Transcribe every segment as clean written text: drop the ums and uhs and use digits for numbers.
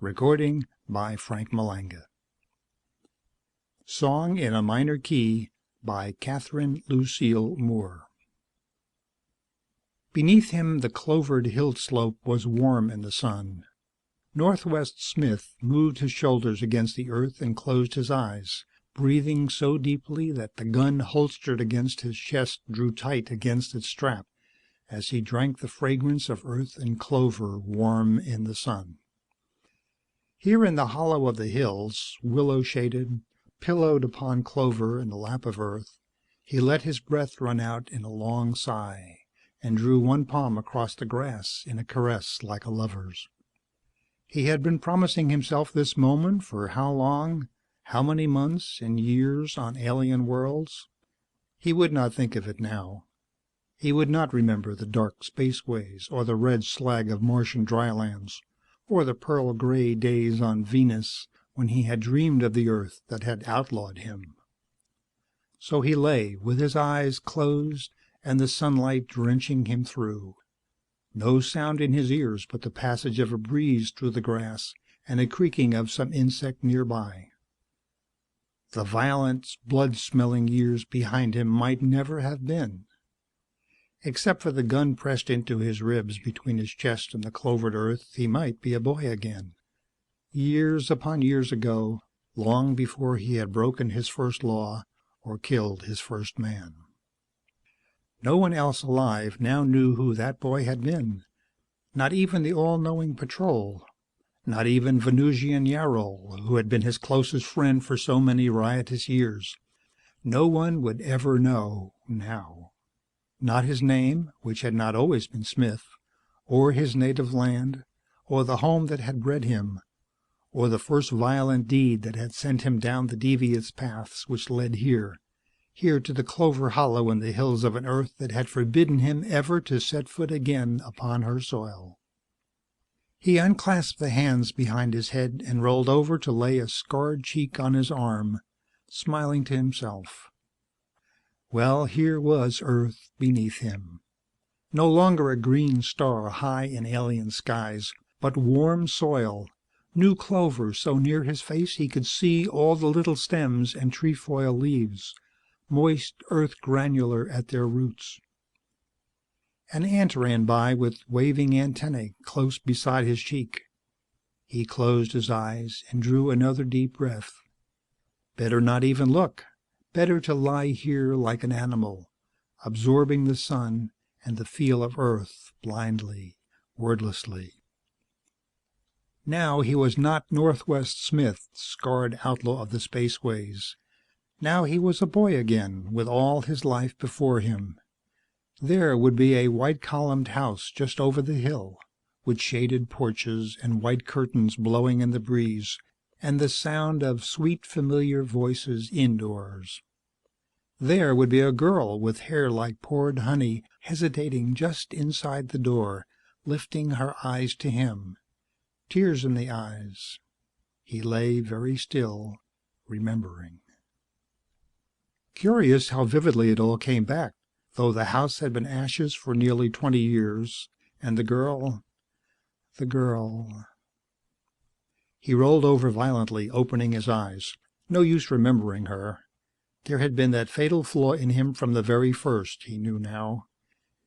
Recording by Frank Malanga. Song in a Minor Key by Catherine Lucille Moore. Beneath him the clovered hill slope was warm in the sun. Northwest Smith moved his shoulders against the earth and closed his eyes, breathing so deeply that the gun holstered against his chest drew tight against its strap as he drank the fragrance of earth and clover warm in the sun. Here in the hollow of the hills, willow-shaded, pillowed upon clover in the lap of earth, he let his breath run out in a long sigh, and drew one palm across the grass in a caress like a lover's. He had been promising himself this moment for how long, how many months and years on alien worlds? He would not think of it now. He would not remember the dark spaceways or the red slag of Martian drylands, or the pearl-gray days on Venus when he had dreamed of the Earth that had outlawed him. So he lay with his eyes closed and the sunlight drenching him through. No sound in his ears but the passage of a breeze through the grass and a creaking of some insect nearby. The violent, blood-smelling years behind him might never have been. Except for the gun pressed into his ribs between his chest and the clovered earth, he might be a boy again. Years upon years ago, long before he had broken his first law or killed his first man. No one else alive now knew who that boy had been. Not even the all-knowing patrol. Not even Venusian Yarol, who had been his closest friend for so many riotous years. No one would ever know now. Not his name, which had not always been Smith, or his native land, or the home that had bred him, or the first violent deed that had sent him down the devious paths which led here to the clover hollow in the hills of an earth that had forbidden him ever to set foot again upon her soil. He unclasped the hands behind his head and rolled over to lay a scarred cheek on his arm, smiling to himself. Well, here was Earth beneath him. No longer a green star high in alien skies, but warm soil, new clover so near his face he could see all the little stems and trefoil leaves, moist earth granular at their roots. An ant ran by with waving antennae close beside his cheek. He closed his eyes and drew another deep breath. Better not even look. Better to lie here like an animal, absorbing the sun and the feel of earth blindly, wordlessly. Now he was not Northwest Smith, scarred outlaw of the spaceways. Now he was a boy again, with all his life before him. There would be a white-columned house just over the hill, with shaded porches and white curtains blowing in the breeze, and the sound of sweet familiar voices indoors. There would be a girl with hair like poured honey, hesitating just inside the door, lifting her eyes to him, tears in the eyes. He lay very still, remembering. Curious how vividly it all came back, though the house had been ashes for nearly 20 years, and the girl. He rolled over violently, opening his eyes. No use remembering her. There had been that fatal flaw in him from the very first, he knew now.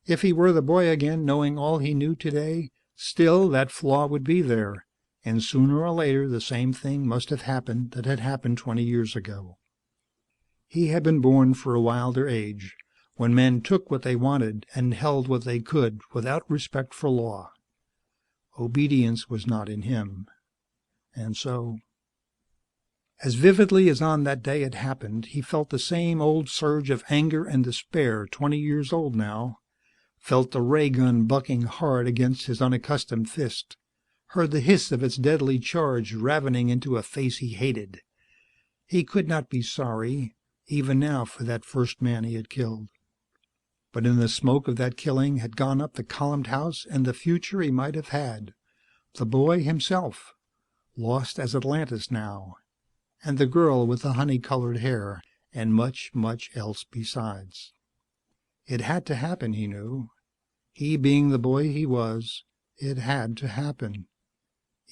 If he were the boy again, knowing all he knew today, still that flaw would be there, and sooner or later the same thing must have happened that had happened 20 years ago. He had been born for a wilder age, when men took what they wanted and held what they could without respect for law. Obedience was not in him. And so, as vividly as on that day it happened, he felt the same old surge of anger and despair, 20 years old now, felt the ray gun bucking hard against his unaccustomed fist, heard the hiss of its deadly charge ravening into a face he hated. He could not be sorry, even now, for that first man he had killed. But in the smoke of that killing had gone up the columned house and the future he might have had. The boy himself, lost as Atlantis now, and the girl with the honey-colored hair, and much, much else besides. It had to happen, he knew. He being the boy he was, it had to happen.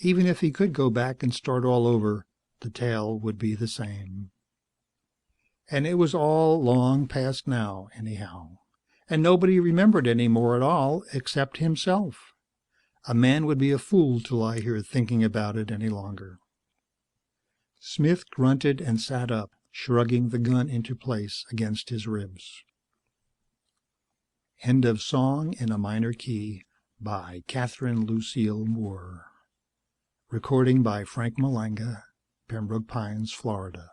Even if he could go back and start all over, the tale would be the same. And it was all long past now, anyhow. And nobody remembered any more at all except himself. A man would be a fool to lie here thinking about it any longer. Smith grunted and sat up, shrugging the gun into place against his ribs. End of Song in a Minor Key by Catherine Lucille Moore. Recording by Frank Malanga, Pembroke Pines, Florida.